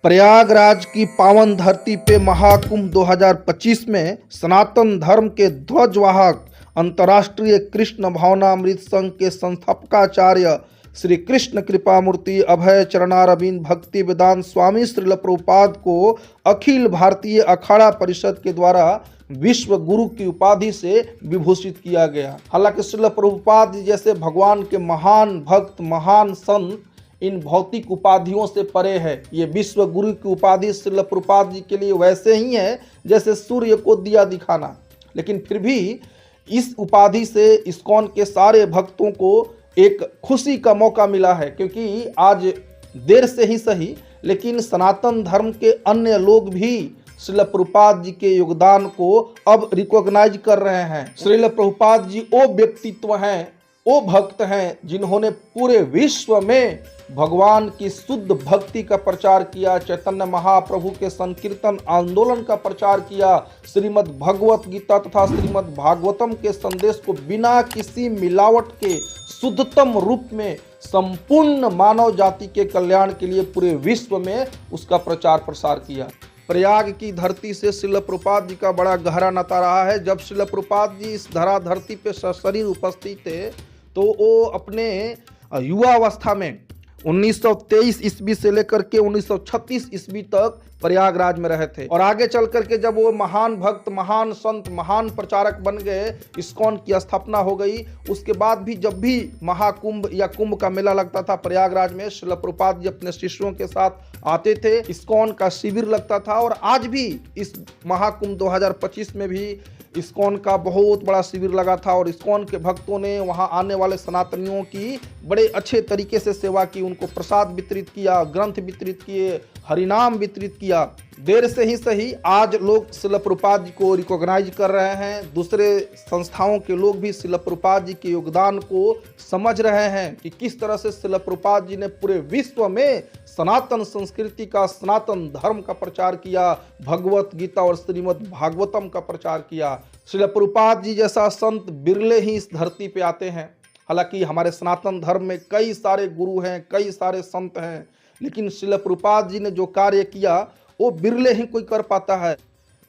प्रयागराज की पावन धरती पे महाकुंभ 2025 में सनातन धर्म के ध्वजवाहक अंतर्राष्ट्रीय कृष्ण भावनामृत संघ के संस्थापकाचार्य श्री कृष्ण कृपामूर्ति अभय चरणारविंद भक्ति वेदांत स्वामी श्रील प्रभुपाद को अखिल भारतीय अखाड़ा परिषद के द्वारा विश्व गुरु की उपाधि से विभूषित किया गया। हालांकि श्रील प्रभुपाद जी जैसे भगवान के महान भक्त महान संत इन भौतिक उपाधियों से परे है। ये विश्व गुरु की उपाधि श्रील प्रभुपाद जी के लिए वैसे ही है जैसे सूर्य को दिया दिखाना, लेकिन फिर भी इस उपाधि से इस्कॉन के सारे भक्तों को एक खुशी का मौका मिला है, क्योंकि आज देर से ही सही लेकिन सनातन धर्म के अन्य लोग भी श्रील प्रभुपाद जी के योगदान को अब रिकॉग्नाइज कर रहे हैं। श्रील प्रभुपाद जी वो व्यक्तित्व हैं, वो भक्त हैं जिन्होंने पूरे विश्व में भगवान की शुद्ध भक्ति का प्रचार किया, चैतन्य महाप्रभु के संकीर्तन आंदोलन का प्रचार किया, श्रीमद् भगवत गीता तथा श्रीमद् भागवतम के संदेश को बिना किसी मिलावट के शुद्धतम रूप में संपूर्ण मानव जाति के कल्याण के लिए पूरे विश्व में उसका प्रचार प्रसार किया। प्रयाग की धरती से श्रील प्रभुपाद जी का बड़ा गहरा नाता रहा है। जब श्रील प्रभुपाद जी इस धरती पे सशरीर उपस्थित थे तो वो अपने युवावस्था में 1923 ईस्वी से लेकर के 1936 ईस्वी तक प्रयागराज में रहे थे, और आगे चल करके जब वो महान भक्त महान संत महान प्रचारक बन गए, इस्कॉन की स्थापना हो गई। उसके बाद भी जब भी महाकुंभ या कुंभ का मेला लगता था प्रयागराज में, श्रील प्रभुपाद जी अपने शिष्यों के साथ आते थे, इस्कॉन का शिविर लगता था। और आज भी इस महाकुंभ 2025 में भी इस्कॉन का बहुत बड़ा शिविर लगा था और इस्कॉन के भक्तों ने वहां आने वाले सनातनियों की बड़े अच्छे तरीके से सेवा की, उनको प्रसाद वितरित किया, ग्रंथ वितरित किए, हरिनाम वितरित किया। देर से ही सही आज लोग श्रील प्रभुपाद जी को रिकॉग्नाइज कर रहे हैं। दूसरे संस्थाओं के लोग भी श्रील प्रभुपाद जी के योगदान को समझ रहे हैं कि किस तरह से श्रील प्रभुपाद जी ने पूरे विश्व में सनातन संस्कृति का सनातन धर्म का प्रचार किया, भगवत गीता और श्रीमद् भागवतम का प्रचार किया। श्रील प्रभुपाद जी जैसा संत बिरले ही इस धरती पे आते हैं। हालांकि हमारे सनातन धर्म में कई सारे गुरु हैं, कई सारे संत हैं, लेकिन श्रील प्रभुपाद जी ने जो कार्य किया वो बिरले ही कोई कर पाता है।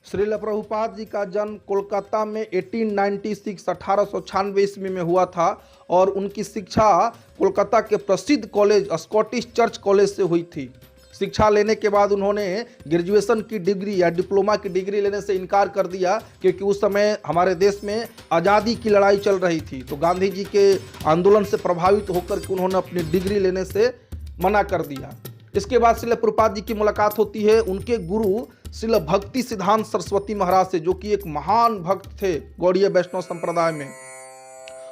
श्रील प्रभुपाद जी का जन्म कोलकाता में 1896 ईस्वी में हुआ था और उनकी शिक्षा कोलकाता के प्रसिद्ध कॉलेज स्कॉटिश चर्च कॉलेज से हुई थी। शिक्षा लेने के बाद उन्होंने ग्रेजुएशन की डिग्री या डिप्लोमा की डिग्री लेने से इनकार कर दिया, क्योंकि उस समय हमारे देश में आज़ादी की लड़ाई चल रही थी। तो गांधी जी के आंदोलन से प्रभावित होकर के उन्होंने अपनी डिग्री लेने से मना कर दिया। इसके बाद श्रील प्रभुपाद जी की मुलाकात होती है उनके गुरु श्रील भक्ति सिद्धांत सरस्वती महाराज से, जो कि एक महान भक्त थे गौड़ीय वैष्णव संप्रदाय में।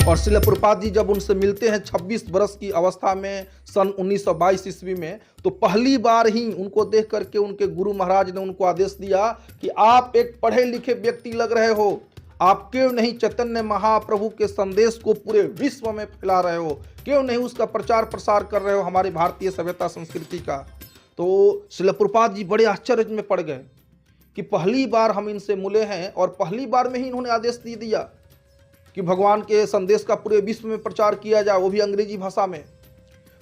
और श्रील प्रभुपाद जी जब उनसे मिलते हैं 26 वर्ष की अवस्था में सन 1922 ईस्वी में, तो पहली बार ही उनको देख करके उनके गुरु महाराज ने उनको आदेश दिया कि आप एक पढ़े लिखे व्यक्ति लग रहे हो, आप क्यों नहीं चैतन्य महाप्रभु के संदेश को पूरे विश्व में फैला रहे हो, क्यों नहीं उसका प्रचार प्रसार कर रहे हो हमारी भारतीय सभ्यता संस्कृति का। तो श्रील प्रभुपाद जी बड़े आश्चर्य में पड़ गए कि पहली बार हम इनसे मिले हैं और पहली बार में ही इन्होंने आदेश दे दिया कि भगवान के संदेश का पूरे विश्व में प्रचार किया जाए, वो भी अंग्रेजी भाषा में।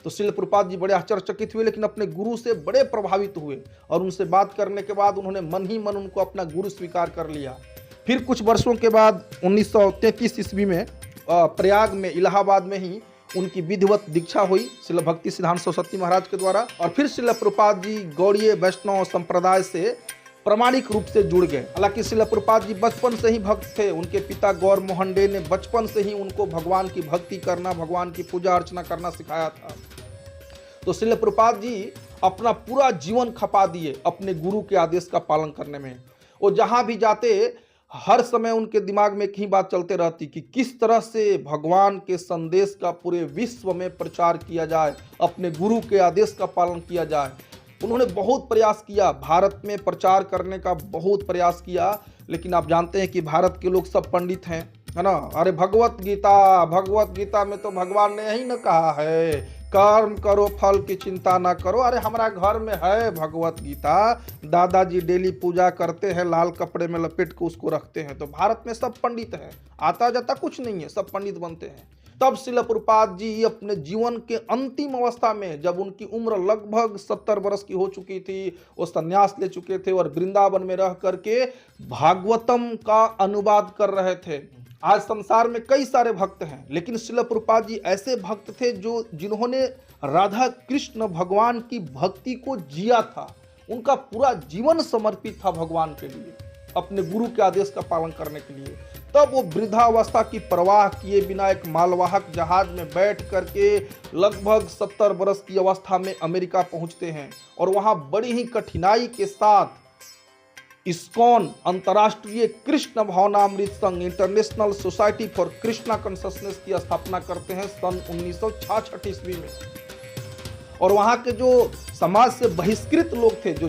तो श्रील प्रभुपाद जी बड़े आश्चर्यचकित हुए, लेकिन अपने गुरु से बड़े प्रभावित हुए और उनसे बात करने के बाद उन्होंने मन ही मन उनको अपना गुरु स्वीकार कर लिया। फिर कुछ वर्षों के बाद 1933 ईस्वी में प्रयाग में इलाहाबाद में ही उनकी विधिवत दीक्षा हुई श्रील भक्ति सिद्धांत सरस्वती महाराज के द्वारा। और फिर श्रील प्रभुपाद जी गौड़ीय वैष्णव संप्रदाय से प्रामाणिक रूप से जुड़ गए। हालांकि श्रील प्रभुपाद जी बचपन से ही भक्त थे। उनके पिता गौर मोहन डे ने बचपन से ही उनको भगवान की भक्ति करना, भगवान की पूजा अर्चना करना सिखाया था। तो श्रील प्रभुपाद जी अपना पूरा जीवन खपा दिए अपने गुरु के आदेश का पालन करने में। वो जहाँ भी जाते हर समय उनके दिमाग में एक ही बात चलते रहती कि किस तरह से भगवान के संदेश का पूरे विश्व में प्रचार किया जाए, अपने गुरु के आदेश का पालन किया जाए। उन्होंने बहुत प्रयास किया, भारत में प्रचार करने का बहुत प्रयास किया, लेकिन आप जानते हैं कि भारत के लोग सब पंडित हैं, है ना। अरे भगवत गीता में तो भगवान ने यही न कहा है कर्म करो फल की चिंता ना करो। अरे हमारा घर में है भगवत गीता, दादाजी डेली पूजा करते हैं, लाल कपड़े में लपेट के उसको रखते हैं। तो भारत में सब पंडित हैं, आता जाता कुछ नहीं है, सब पंडित बनते हैं। तब श्रील प्रभुपाद जी अपने जीवन के अंतिम अवस्था में, जब उनकी उम्र लगभग 70 वर्ष की हो चुकी थी, वो संन्यास ले चुके थे और वृंदावन में रह करके भागवतम का अनुवाद कर रहे थे। आज संसार में कई सारे भक्त हैं, लेकिन श्रील प्रभुपाद जी ऐसे भक्त थे जिन्होंने राधा कृष्ण भगवान की भक्ति को जिया था। उनका पूरा जीवन समर्पित था भगवान के लिए, अपने गुरु के आदेश का पालन करने के लिए। तब वो वृद्धावस्था की परवाह किए बिना एक मालवाहक जहाज में बैठ करके लगभग 70 वर्ष की अवस्था में अमेरिका पहुंचते हैं और वहां बड़ी ही कठिनाई के साथ इस्कॉन, अंतर्राष्ट्रीय कृष्ण भावनामृत संघ, international society for Krishna consciousness की स्थापना करते हैं सन 1966 ईस्वी में। और वहाँ के जो समाज से बहिष्कृत लोग थे, जो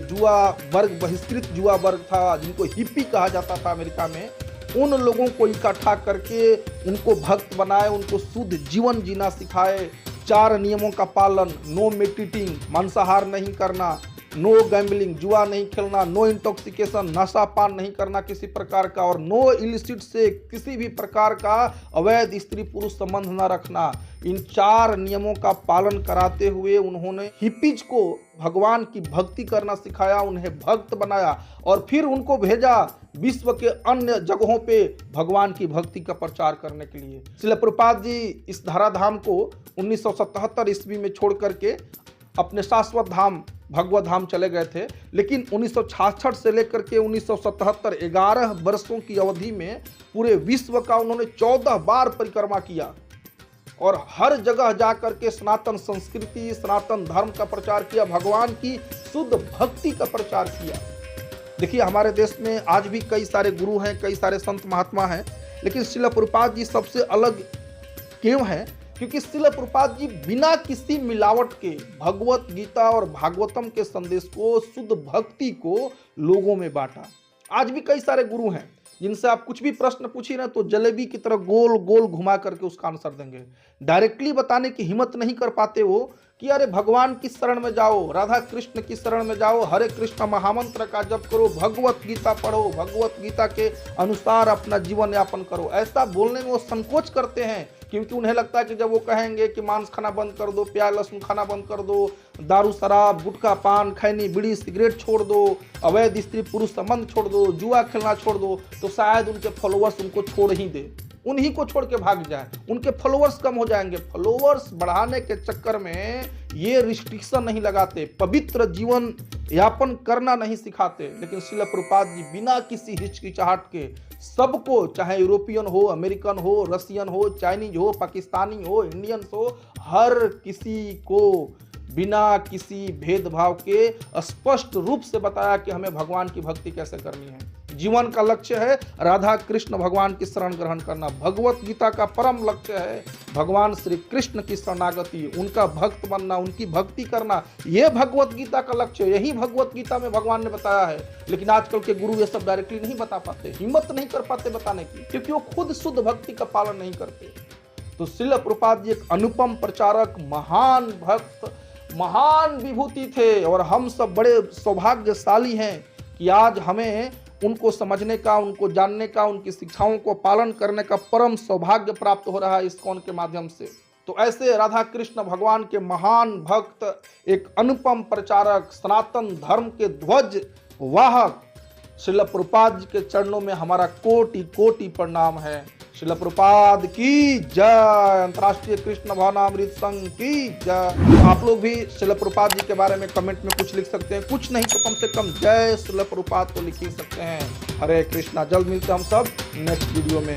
बहिष्कृत जुआ वर्ग था, जिनको हिप्पी कहा जाता था अमेरिका में, उन लोगों को इकट्ठा करके उनको भक्त बनाए, उनको शुद्ध जीवन जीना सिखाए। 4 नियमों का पालन, नो मेडिटेटिंग, मांसाहार नहीं करना, नो गैम्बलिंग, जुआ नहीं खेलना, नो इंटॉक्सिकेशन, नशा पान नहीं करना किसी प्रकार का, और नो इलिसिट से, किसी भी प्रकार का अवैध स्त्री पुरुष संबंध न रखना। इन 4 नियमों का पालन कराते हुए उन्होंने हिप्पीज को भगवान की भक्ति करना सिखाया, उन्हें भक्त बनाया और फिर उनको भेजा विश्व के अन्य जगहों पे भगवान की भक्ति का प्रचार करने के लिए। श्रील प्रभुपाद जी इस धराधाम को 1977 ईस्वी में छोड़ करके अपने शाश्वत धाम भगवत धाम चले गए थे, लेकिन 1966 से लेकर के 1977 11 वर्षों की अवधि में पूरे विश्व का उन्होंने 14 बार परिक्रमा किया और हर जगह जाकर के सनातन संस्कृति, सनातन धर्म का प्रचार किया, भगवान की शुद्ध भक्ति का प्रचार किया। देखिए, हमारे देश में आज भी कई सारे गुरु हैं, कई सारे संत महात्मा हैं, लेकिन श्रील प्रभुपाद जी सबसे अलग क्यों है? क्योंकि श्रील प्रभुपाद जी बिना किसी मिलावट के भगवत गीता और भागवतम के संदेश को, शुद्ध भक्ति को लोगों में बांटा। आज भी कई सारे गुरु हैं जिनसे आप कुछ भी प्रश्न पूछिए ना तो जलेबी की तरह गोल गोल घुमा करके उसका आंसर देंगे। डायरेक्टली बताने की हिम्मत नहीं कर पाते वो कि अरे भगवान की शरण में जाओ, राधा कृष्ण की शरण में जाओ, हरे कृष्ण महामंत्र का जप करो, भगवत गीता पढ़ो, भगवत गीता के अनुसार अपना जीवन यापन करो। ऐसा बोलने में वो संकोच करते हैं, क्योंकि उन्हें लगता है कि जब वो कहेंगे कि मांस खाना बंद कर दो, प्याज लहसुन खाना बंद कर दो, दारू शराब गुटखा पान खैनी बीड़ी सिगरेट छोड़ दो, अवैध स्त्री पुरुष संबंध छोड़ दो, जुआ खेलना छोड़ दो, तो शायद उनके फॉलोअर्स उनको छोड़ ही दे, उन्हीं को छोड़ के भाग जाए, उनके फॉलोअर्स कम हो जाएंगे। फॉलोअर्स बढ़ाने के चक्कर में ये रिस्ट्रिक्शन नहीं लगाते, पवित्र जीवन यापन करना नहीं सिखाते। लेकिन श्रील प्रभुपाद जी बिना किसी हिचकिचाहट के सबको, चाहे यूरोपियन हो, अमेरिकन हो, रसियन हो, चाइनीज हो, पाकिस्तानी हो, इंडियंस हो, हर किसी को बिना किसी भेदभाव के स्पष्ट रूप से बताया कि हमें भगवान की भक्ति कैसे करनी है। जीवन का लक्ष्य है राधा कृष्ण भगवान की शरण ग्रहण करना। भगवत गीता का परम लक्ष्य है भगवान श्री कृष्ण की शरणागति, उनका भक्त बनना, उनकी भक्ति करना। यह भगवत गीता का लक्ष्य, यही भगवत गीता में भगवान ने बताया है। लेकिन आजकल के गुरु ये सब डायरेक्टली नहीं बता पाते, हिम्मत नहीं कर पाते बताने की, क्योंकि वो खुद शुद्ध भक्ति का पालन नहीं करते। तो श्रील प्रभुपाद जी एक अनुपम प्रचारक, महान भक्त, महान विभूति थे और हम सब बड़े सौभाग्यशाली हैं कि आज हमें उनको समझने का, उनको जानने का, उनकी शिक्षाओं को पालन करने का परम सौभाग्य प्राप्त हो रहा है इस्कॉन के माध्यम से। तो ऐसे राधा कृष्ण भगवान के महान भक्त, एक अनुपम प्रचारक, सनातन धर्म के ध्वज वाहक श्रील प्रभुपाद जी के चरणों में हमारा कोटि कोटि प्रणाम है। श्रील प्रभुपाद की जय, अंतर्राष्ट्रीय कृष्ण भावनामृत संघ की जय। आप लोग भी श्रील प्रभुपाद जी के बारे में कमेंट में कुछ लिख सकते हैं, कुछ नहीं तो कम से कम जय श्रील प्रभुपाद तो लिख ही सकते हैं। हरे कृष्णा। जल्द मिलते हैं हम सब नेक्स्ट वीडियो में।